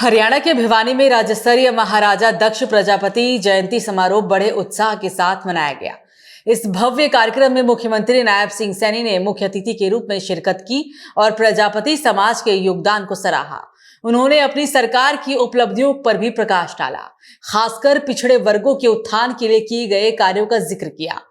हरियाणा के भिवानी में राज्य स्तरीय महाराजा दक्ष प्रजापति जयंती समारोह बड़े उत्साह के साथ मनाया गया। इस भव्य कार्यक्रम में मुख्यमंत्री नायब सिंह सैनी ने मुख्य अतिथि के रूप में शिरकत की और प्रजापति समाज के योगदान को सराहा। उन्होंने अपनी सरकार की उपलब्धियों पर भी प्रकाश डाला, खासकर पिछड़े वर्गों के उत्थान के लिए किए गए कार्यों का जिक्र किया।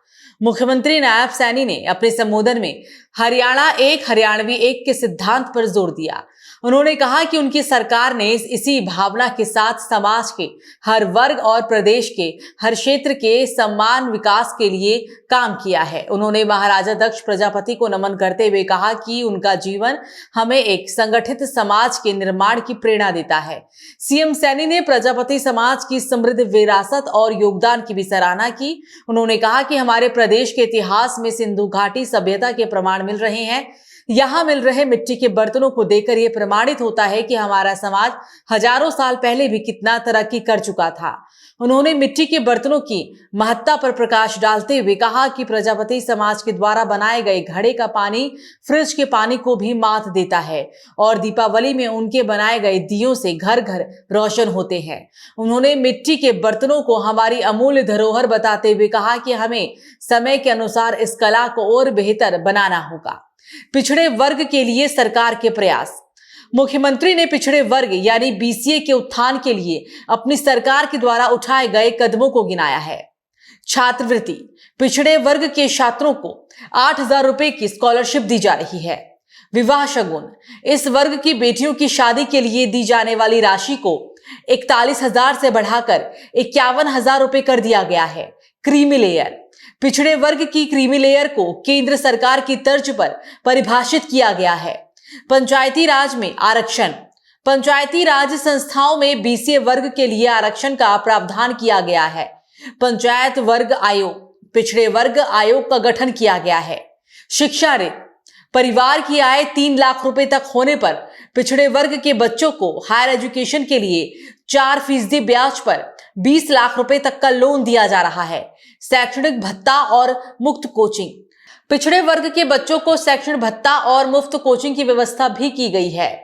मुख्यमंत्री नायब सैनी ने अपने संबोधन में हरियाणा एक हरियाणवी एक के सिद्धांत पर जोर दिया। उन्होंने कहा कि उनकी सरकार ने इसी भावना के साथ समाज के हर वर्ग और प्रदेश के हर क्षेत्र के समान विकास के लिए काम किया है। उन्होंने महाराजा दक्ष प्रजापति को नमन करते हुए कहा कि उनका जीवन हमें एक संगठित समाज के निर्माण की प्रेरणा देता है। सीएम सैनी ने प्रजापति समाज की समृद्ध विरासत और योगदान की भी सराहना की। उन्होंने कहा कि हमारे प्रदेश के इतिहास में सिंधु घाटी सभ्यता के प्रमाण मिल रहे हैं। यहाँ मिल रहे मिट्टी के बर्तनों को देखकर यह प्रमाणित होता है कि हमारा समाज हजारों साल पहले भी कितना तरक्की कर चुका था। उन्होंने मिट्टी के बर्तनों की महत्ता पर प्रकाश डालते हुए कहा कि प्रजापति समाज के द्वारा बनाए गए घड़े का पानी फ्रिज के पानी को भी मात देता है और दीपावली में उनके बनाए गए दियों से घर घर रोशन होते हैं। उन्होंने मिट्टी के बर्तनों को हमारी अमूल्य धरोहर बताते हुए कहा कि हमें समय के अनुसार इस कला को और बेहतर बनाना होगा। पिछड़े वर्ग के लिए सरकार के प्रयास। मुख्यमंत्री ने पिछड़े वर्ग यानी बीसीए के उत्थान के लिए अपनी सरकार के द्वारा उठाए गए कदमों को गिनाया है। छात्रवृत्ति, पिछड़े वर्ग के छात्रों को 8,000 रुपए की स्कॉलरशिप दी जा रही है। विवाह शगुन, इस वर्ग की बेटियों की शादी के लिए दी जाने वाली राशि को 41,000 से बढ़ाकर 51,000 रुपए कर दिया गया है। क्रीमी लेयर, पिछड़े वर्ग की क्रीमी लेयर को केंद्र सरकार की तर्ज पर परिभाषित किया गया है। पंचायती राज में आरक्षण, पंचायती राज संस्थाओं में बीसीए वर्ग के लिए आरक्षण का प्रावधान किया गया है। पंचायत वर्ग आयोग, पिछड़े वर्ग आयोग का गठन किया गया है। शिक्षा ऋण, परिवार की आय 3 लाख रुपए तक होने पर पिछड़े वर्ग के बच्चों को हायर एजुकेशन के लिए 4% ब्याज पर 20 लाख रुपए तक का लोन दिया जा रहा है। शैक्षणिक भत्ता और मुफ्त कोचिंग, पिछड़े वर्ग के बच्चों को शैक्षणिक भत्ता और मुफ्त कोचिंग की व्यवस्था भी की गई है।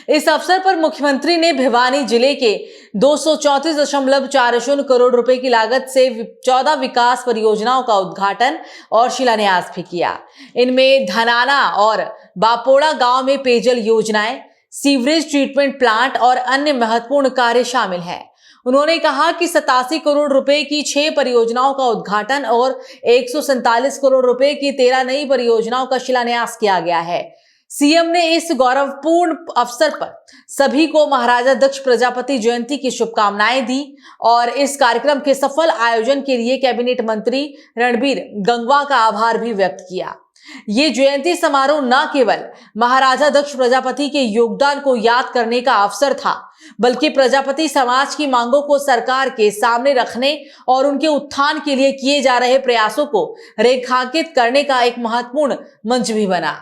इस अवसर पर मुख्यमंत्री ने भिवानी जिले के 234.40 करोड़ रुपए की लागत से 14 विकास परियोजनाओं का उद्घाटन और शिलान्यास भी किया। इनमें धनाना और बापोड़ा गांव में पेयजल योजनाएं, सीवरेज ट्रीटमेंट प्लांट और अन्य महत्वपूर्ण कार्य शामिल हैं। उन्होंने कहा कि 87 करोड़ रुपए की 6 परियोजनाओं का उद्घाटन और 147 करोड़ रुपए की 13 नई परियोजनाओं का शिलान्यास किया गया है। सीएम ने इस गौरवपूर्ण अवसर पर सभी को महाराजा दक्ष प्रजापति जयंती की शुभकामनाएं दी और इस कार्यक्रम के सफल आयोजन के लिए कैबिनेट मंत्री रणबीर गंगवा का आभार भी व्यक्त किया। ये जयंती समारोह न केवल महाराजा दक्ष प्रजापति के योगदान को याद करने का अवसर था, बल्कि प्रजापति समाज की मांगों को सरकार के सामने रखने और उनके उत्थान के लिए किए जा रहे प्रयासों को रेखांकित करने का एक महत्वपूर्ण मंच भी बना।